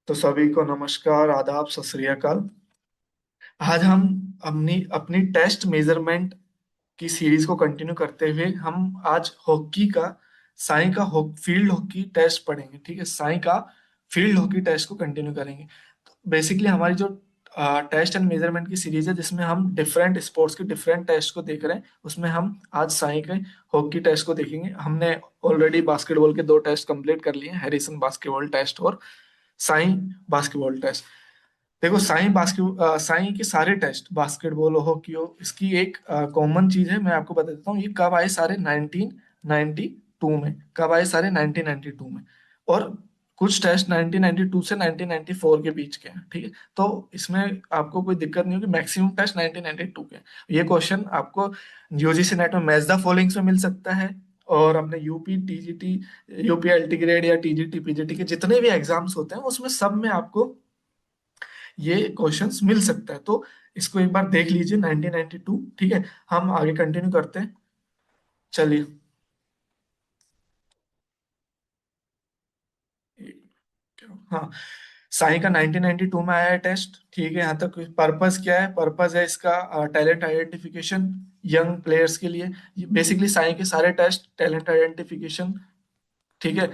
तो सभी को नमस्कार, आदाब, सत श्री अकाल। आज हम अपनी अपनी टेस्ट मेजरमेंट की सीरीज को कंटिन्यू करते हुए हम आज हॉकी का साई का फील्ड हॉकी टेस्ट पढ़ेंगे। ठीक है, साई का फील्ड हॉकी टेस्ट को कंटिन्यू करेंगे। तो बेसिकली हमारी जो टेस्ट एंड मेजरमेंट की सीरीज है, जिसमें हम डिफरेंट स्पोर्ट्स के डिफरेंट टेस्ट को देख रहे हैं, उसमें हम आज साई के हॉकी टेस्ट को देखेंगे। हमने ऑलरेडी बास्केटबॉल के 2 टेस्ट कंप्लीट कर लिए हैं, हैरिसन बास्केटबॉल टेस्ट और साई बास्केटबॉल टेस्ट। देखो, साई के सारे टेस्ट, बास्केटबॉल हो, हॉकी हो, इसकी एक कॉमन चीज है। मैं आपको बता देता हूँ ये कब आए सारे। 1992 में कब आए सारे? 1992 में। और कुछ टेस्ट 1992 से 1994 के बीच के हैं। ठीक है, तो इसमें आपको कोई दिक्कत नहीं होगी। मैक्सिमम टेस्ट 1992 के हैं। ये क्वेश्चन आपको यूजीसी नेट में मैच द फॉलोइंग्स में मिल सकता है, और अपने UP TGT, UP LT grade या टीजीटी पीजीटी के जितने भी एग्जाम्स होते हैं उसमें सब में आपको ये क्वेश्चंस मिल सकता है। तो इसको एक बार देख लीजिए, 1992। ठीक है, हम आगे कंटिन्यू करते हैं। चलिए। हाँ, साई का 1992 में आया है टेस्ट। ठीक है, यहाँ तक पर्पस क्या है? पर्पस है इसका टैलेंट आइडेंटिफिकेशन यंग प्लेयर्स के लिए। बेसिकली साई के सारे टेस्ट टैलेंट आइडेंटिफिकेशन। ठीक है,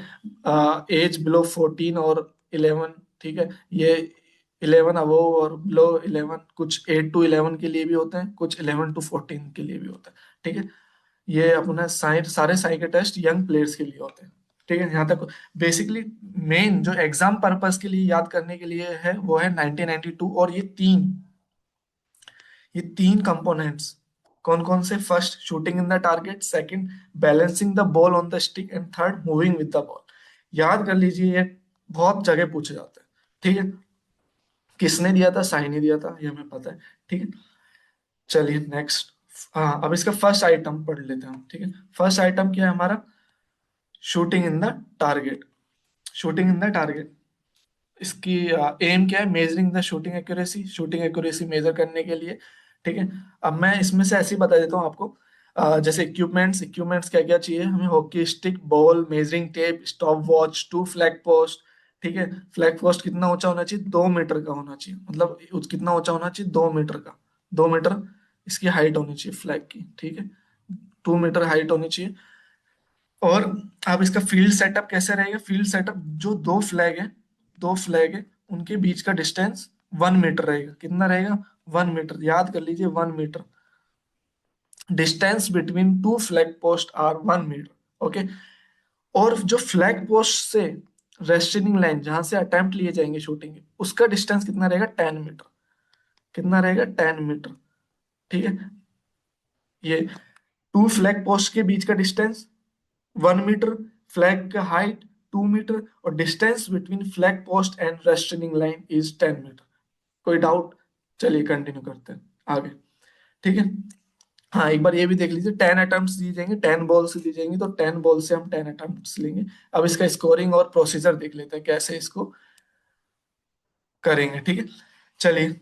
एज बिलो 14 और 11। ठीक है, ये 11 अबोव और बिलो 11, कुछ 8 to 11 के लिए भी होते हैं, कुछ 11 to 14 के लिए भी होता है। ठीक है, ये अपना सारे साई के टेस्ट यंग प्लेयर्स के लिए होते हैं। ठीक है, यहाँ तक बेसिकली मेन जो एग्जाम पर्पस के लिए याद करने के लिए है वो है 1992। और ये तीन कंपोनेंट्स कौन कौन से? First, shooting in the target. Second, balancing the ball on the stick. And third, moving with the ball. याद कर लीजिए, ये बहुत जगह पूछे जाते हैं। ठीक है, किसने दिया था? साई ने दिया था, ये हमें पता है। ठीक है, चलिए नेक्स्ट। हाँ, अब इसका फर्स्ट आइटम पढ़ लेते हैं हम। ठीक है, फर्स्ट आइटम क्या है हमारा? Shooting in the target. Shooting in the target, इसकी एम क्या है? Measuring the shooting accuracy. Shooting accuracy measure करने के लिए। ठीक है, अब मैं इसमें से ऐसे ही बता देता हूँ आपको। जैसे इक्विपमेंट्स, क्या क्या चाहिए हमें? Hockey stick, ball, measuring tape, stop watch, 2 flag post. ठीक है, फ्लैग पोस्ट कितना ऊंचा होना चाहिए? 2 मीटर का होना चाहिए। मतलब कितना ऊंचा होना चाहिए? 2 मीटर का। 2 मीटर इसकी हाइट होनी चाहिए फ्लैग की। ठीक है, 2 मीटर हाइट होनी चाहिए। और अब इसका फील्ड सेटअप कैसे रहेगा? फील्ड सेटअप, जो दो फ्लैग है उनके बीच का डिस्टेंस 1 मीटर रहेगा। कितना रहेगा? 1 मीटर। याद कर लीजिए, 1 metre. Distance between 2 flag post are 1 metre. Okay. और जो फ्लैग पोस्ट से रेस्टिंग लाइन, जहां से अटेम्प्ट लिए जाएंगे शूटिंग के, उसका डिस्टेंस कितना रहेगा? 10 मीटर। कितना रहेगा? 10 मीटर। ठीक है, ये 2 फ्लैग पोस्ट के बीच का डिस्टेंस 1 मीटर, फ्लैग का हाइट 2 मीटर, और distance between flag post and resting line is 10 metre. कोई डाउट? चलिए कंटिन्यू करते हैं आगे। ठीक है, हाँ, एक बार ये भी देख लीजिए। 10 अटेम्प्ट्स दी जाएंगे, 10 बॉल से दी जाएंगी, तो 10 बॉल से हम 10 अटेम्प्ट्स लेंगे। अब इसका स्कोरिंग और प्रोसीजर देख लेते हैं, कैसे इसको करेंगे। ठीक है, चलिए।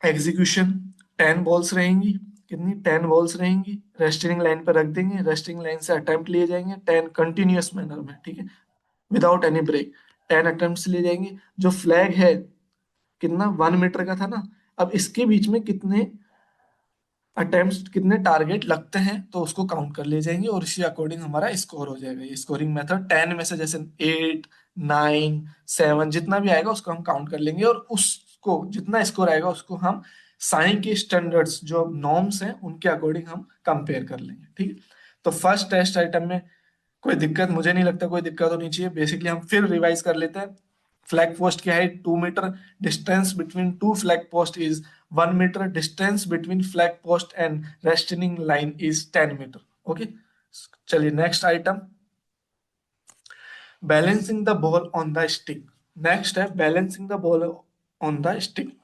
एग्जीक्यूशन, 10 बॉल्स रहेंगी। कितनी? 10 बॉल्स रहेंगी। रेस्टिंग लाइन पर रख देंगे, रेस्टिंग लाइन से अटेम्प्ट लिए जाएंगे 10 कंटिन्यूअस मैनर में। ठीक है, विदाउट एनी ब्रेक 10 अटेम्प्ट्स लिए जाएंगे। जो फ्लैग है, कितना? 1 मीटर का था ना। अब इसके बीच में कितने अटेम्प्ट्स, कितने टारगेट लगते हैं, तो उसको काउंट कर ले जाएंगे, और इसी अकॉर्डिंग हमारा स्कोर हो जाएगा। ये स्कोरिंग मेथड 10 में से जैसे 8, 9, 7 जितना भी आएगा उसको हम काउंट कर लेंगे, और उसको जितना स्कोर आएगा उसको हम साई के स्टैंडर्ड्स, जो नॉर्म्स हैं, उनके अकॉर्डिंग हम कंपेयर कर लेंगे। ठीक है, तो फर्स्ट टेस्ट आइटम में कोई दिक्कत, मुझे नहीं लगता कोई दिक्कत होनी चाहिए। बेसिकली हम फिर रिवाइज कर लेते हैं। फ्लैग पोस्ट की height 2 metre, distance between 2 flag post is 1 metre, distance between flag post and resting line is 10 metre. Okay, चलिए next item, balancing the ball on the stick. Next है balancing the ball on the stick.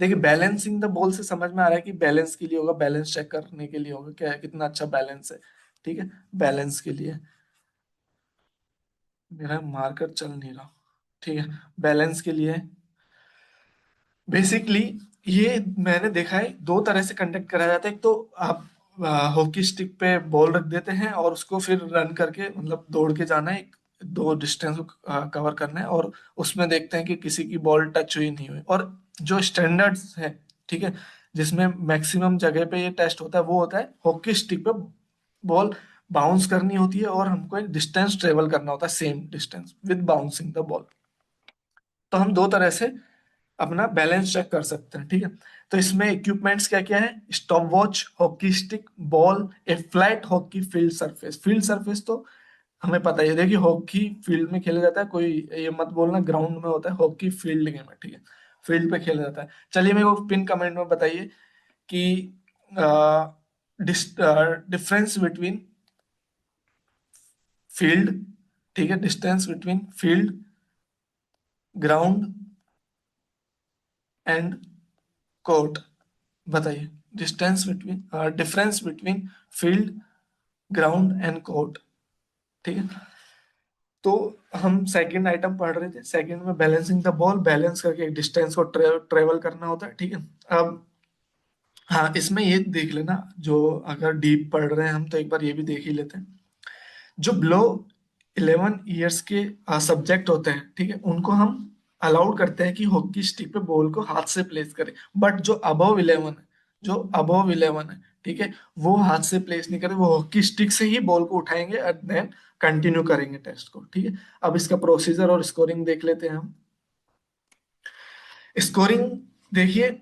देखिए, balancing the ball से समझ में आ रहा है कि balance के लिए होगा, बैलेंस चेक करने के लिए होगा, क्या कितना अच्छा बैलेंस है। ठीक है, बैलेंस के लिए। मेरा मार्कर चल नहीं रहा। ठीक है, बैलेंस के लिए बेसिकली ये मैंने देखा है 2 तरह से कंडक्ट करा जाता है। एक तो आप हॉकी स्टिक पे बॉल रख देते हैं और उसको फिर रन करके, मतलब दौड़ के जाना है। दो डिस्टेंस को कवर करना है, और उसमें देखते हैं कि किसी की बॉल टच हुई नहीं हुई। और जो स्टैंडर्ड्स है, ठीक है, जिसमें मैक्सिमम जगह पे ये टेस्ट होता है, वो होता है हॉकी स्टिक पे बॉल बाउंस करनी होती है, और हमको एक डिस्टेंस ट्रेवल करना होता है, same distance with bouncing the ball. तो हम दो तरह से अपना बैलेंस चेक कर सकते हैं, ठीक है। तो इसमें इक्विपमेंट्स क्या क्या है? Stopwatch, hockey stick, ball, a flat hockey field surface. Field surface तो हमें पता ही है, देखिए हॉकी फील्ड में खेला जाता है, कोई ये मत बोलना ग्राउंड में होता है, हॉकी फील्ड गेम है, ठीक है, फील्ड पे खेला जाता है। चलिए मेरे को पिन कमेंट में बताइए कि डिफरेंस बिटवीन फील्ड, ठीक है, distance between field, ground and court. बताइए, distance between, difference between field, ground and court, ठीक है। तो हम सेकंड आइटम पढ़ रहे थे, सेकंड में बैलेंसिंग द बॉल, बैलेंस करके एक डिस्टेंस को ट्रेवल करना होता है, ठीक है। अब हाँ, इसमें ये देख लेना, जो अगर डीप पढ़ रहे हैं हम, तो एक बार ये भी देख ही लेते हैं। जो बिलो 11 ईयर्स के सब्जेक्ट होते हैं, ठीक है, उनको हम अलाउड करते हैं कि हॉकी स्टिक पे बॉल को हाथ से प्लेस करें। बट जो अबव 11 है, जो अबव 11 है, ठीक है, वो हाथ से प्लेस नहीं करें, वो हॉकी स्टिक से ही बॉल को उठाएंगे एंड देन कंटिन्यू करेंगे टेस्ट को, ठीक है। अब इसका प्रोसीजर और स्कोरिंग देख लेते हैं हम। स्कोरिंग देखिए,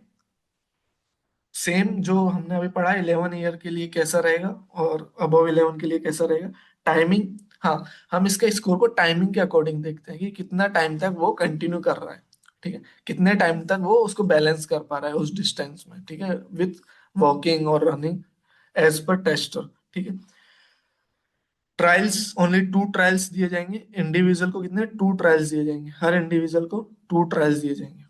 सेम जो हमने अभी पढ़ा 11 ईयर के लिए कैसा रहेगा और अबव 11 के लिए कैसा रहेगा। टाइमिंग, हाँ, हम इसका स्कोर को टाइमिंग के अकॉर्डिंग देखते हैं कि कितना टाइम तक वो कंटिन्यू कर रहा है, ठीक है, कितने टाइम तक वो उसको बैलेंस कर पा रहा है उस डिस्टेंस में, ठीक है, विथ वॉकिंग और रनिंग एज पर टेस्टर, ठीक है। ट्रायल्स, ओनली 2 ट्रायल्स दिए जाएंगे इंडिविजुअल को, कितने? 2 ट्रायल्स दिए जाएंगे, हर इंडिविजुअल को 2 ट्रायल्स दिए जाएंगे।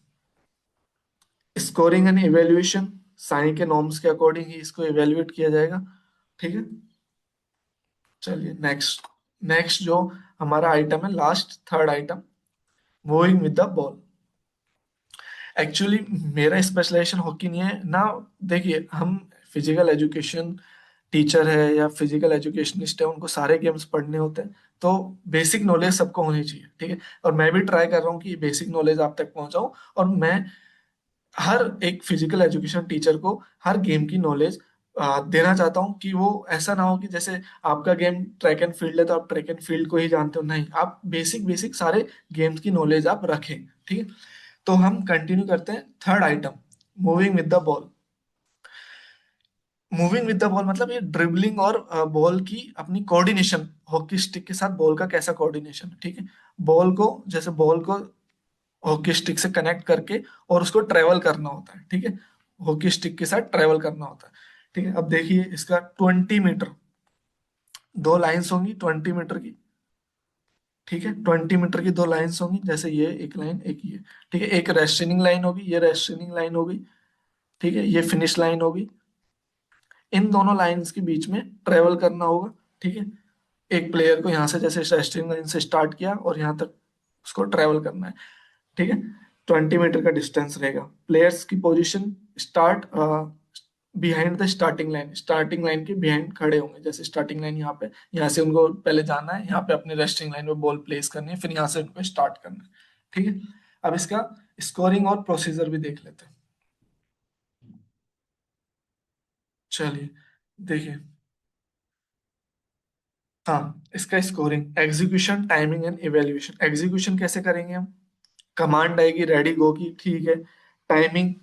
स्कोरिंग एंड इवेल्युएशन, साइन के नॉर्म्स के अकॉर्डिंग ही इसको इवेल्युएट किया जाएगा, ठीक है। चलिए नेक्स्ट, नेक्स्ट जो हमारा आइटम है, last third item, moving with the ball. Actually मेरा स्पेशलाइजेशन हॉकी नहीं है ना। देखिए, हम फिजिकल एजुकेशन टीचर है या फिजिकल एजुकेशनिस्ट है, उनको सारे गेम्स पढ़ने होते हैं, तो बेसिक नॉलेज सबको होनी चाहिए, ठीक है। और मैं भी ट्राई कर रहा हूँ कि बेसिक नॉलेज आप तक पहुंचाऊं, और मैं हर एक फिजिकल एजुकेशन टीचर को हर गेम की नॉलेज देना चाहता हूँ, कि वो ऐसा ना हो कि जैसे आपका गेम ट्रैक एंड फील्ड है तो आप ट्रैक एंड फील्ड को ही जानते हो, नहीं, आप बेसिक बेसिक सारे गेम्स की नॉलेज आप रखें, ठीक है। तो हम कंटिन्यू करते हैं third item, moving with the ball. Moving with the ball मतलब ये ड्रिबलिंग और बॉल की अपनी कोऑर्डिनेशन, हॉकी स्टिक के साथ बॉल का कैसा कोऑर्डिनेशन, ठीक है। बॉल को, जैसे बॉल को हॉकी स्टिक से कनेक्ट करके और उसको ट्रेवल करना होता है, ठीक है, हॉकी स्टिक के साथ ट्रेवल करना होता है, ठीक है। अब देखिए इसका 20 मीटर, दो लाइंस होंगी 20 मीटर की, ठीक है, 20 मीटर की दो लाइंस होंगी, जैसे ये एक लाइन, एक ये, ठीक है, एक रेस्टिंग लाइन होगी, ये रेस्टिंग लाइन होगी, ठीक है, ये फिनिश लाइन होगी। इन दोनों लाइंस के बीच में ट्रेवल करना होगा, ठीक है। एक प्लेयर को यहाँ से, जैसे रेस्टिंग लाइन से स्टार्ट किया और यहाँ तक उसको ट्रेवल करना है, ठीक है। 20 मीटर का डिस्टेंस रहेगा। प्लेयर्स की position, start behind the starting line, starting line के बिहाइंड खड़े होंगे, जैसे स्टार्टिंग लाइन यहाँ पे, यहाँ से उनको पहले जाना है, यहाँ पे अपने रेस्टिंग लाइन में बॉल प्लेस करनी है, फिर यहाँ से उनको स्टार्ट करना है, ठीक है। अब इसका स्कोरिंग और प्रोसीजर भी देख लेते हैं। चलिए देखिए, हाँ, इसका scoring, execution, timing and evaluation. Execution कैसे करेंगे हम? कमांड आएगी रेडी गो की, ठीक है। टाइमिंग,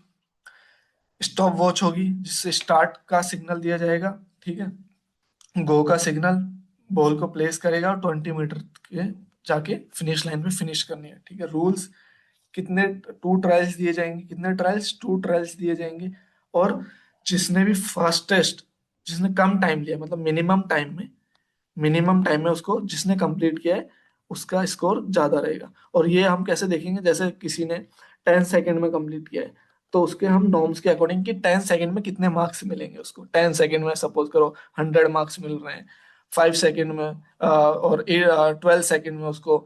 स्टॉप वॉच होगी जिससे स्टार्ट का सिग्नल दिया जाएगा, ठीक है। गो का सिग्नल, बॉल को प्लेस करेगा और 20 मीटर के जाके फिनिश लाइन पे फिनिश करनी है, ठीक है। रूल्स, कितने 2 ट्रायल्स दिए जाएंगे, कितने ट्रायल्स? 2 ट्रायल्स दिए जाएंगे। और जिसने भी फास्टेस्ट, जिसने कम टाइम लिया, मतलब मिनिमम टाइम में उसको जिसने कंप्लीट किया है, उसका स्कोर ज्यादा रहेगा। और ये हम कैसे देखेंगे? जैसे किसी ने 10 सेकेंड में कंप्लीट किया है, तो उसके हम नॉर्म्स के अकॉर्डिंग कि 10 सेकेंड में कितने मार्क्स मिलेंगे उसको। 10 सेकेंड में सपोज करो 100 मार्क्स मिल रहे हैं, 5 सेकेंड में और 12 सेकेंड में उसको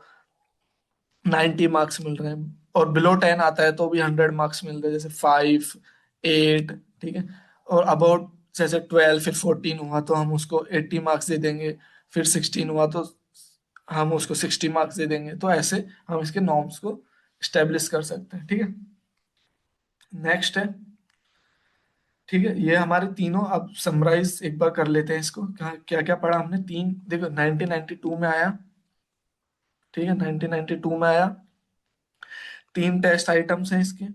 90 मार्क्स मिल रहे हैं, और बिलो 10 आता है तो भी 100 मार्क्स मिल रहे हैं, जैसे 5, 8, ठीक है। और अबाउट जैसे 12, फिर 14 हुआ तो हम उसको 80 मार्क्स दे देंगे, फिर 16 हुआ तो हम उसको 60 मार्क्स दे देंगे। तो ऐसे हम इसके नॉर्म्स को स्टेब्लिश कर सकते हैं, ठीक है। नेक्स्ट है, ठीक है, ये हमारे तीनों, अब समराइज एक बार कर लेते हैं इसको, क्या क्या पढ़ा हमने। तीन, देखो 1992 में आया, ठीक है, 1992 में आया। तीन टेस्ट आइटम्स हैं इसके,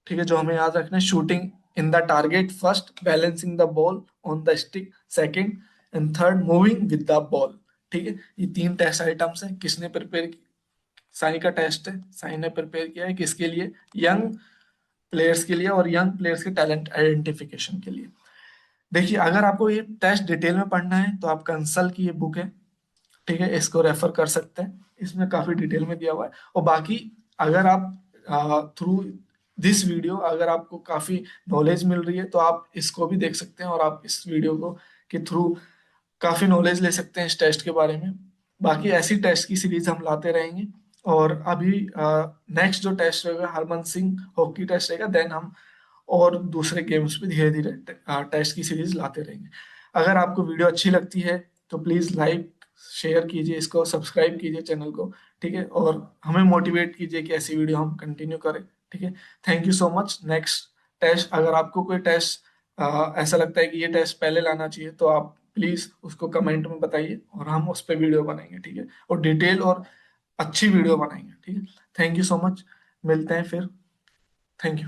ठीक है, जो हमें याद रखना है। Shooting in the target first, balancing the ball on the stick second, and third moving with the ball, ठीक है। ये तीन टेस्ट आइटम्स हैं। किसने प्रिपेयर, साई का टेस्ट है, साई ने प्रिपेयर किया है किसके लिए, यंग प्लेयर्स के लिए, और यंग प्लेयर्स के टैलेंट आइडेंटिफिकेशन के लिए। देखिए, अगर आपको ये टेस्ट डिटेल में पढ़ना है तो आप कंसल की ये बुक है, ठीक है, इसको रेफर कर सकते हैं, इसमें काफी डिटेल में दिया हुआ है। और बाकी अगर आप थ्रू दिस वीडियो अगर आपको काफी नॉलेज मिल रही है तो आप इसको भी देख सकते हैं, और आप इस वीडियो को के थ्रू काफी नॉलेज ले सकते हैं इस टेस्ट के बारे में। बाकी ऐसी टेस्ट की सीरीज हम लाते रहेंगे। और अभी नेक्स्ट जो टेस्ट रहेगा हरमन सिंह हॉकी टेस्ट रहेगा, देन हम और दूसरे गेम्स पे धीरे धीरे टेस्ट की सीरीज लाते रहेंगे। अगर आपको वीडियो अच्छी लगती है तो प्लीज लाइक शेयर कीजिए, इसको सब्सक्राइब कीजिए चैनल को, ठीक है, और हमें मोटिवेट कीजिए कि ऐसी वीडियो हम कंटिन्यू करें, ठीक है। Thank you so much. Next test, अगर आपको कोई टेस्ट ऐसा लगता है कि ये टेस्ट पहले लाना चाहिए तो आप प्लीज उसको कमेंट में बताइए, और हम उस पर वीडियो बनाएंगे, ठीक है, और डिटेल और अच्छी वीडियो बनाएंगे, ठीक है। थैंक यू सो मच, मिलते हैं फिर। Thank you.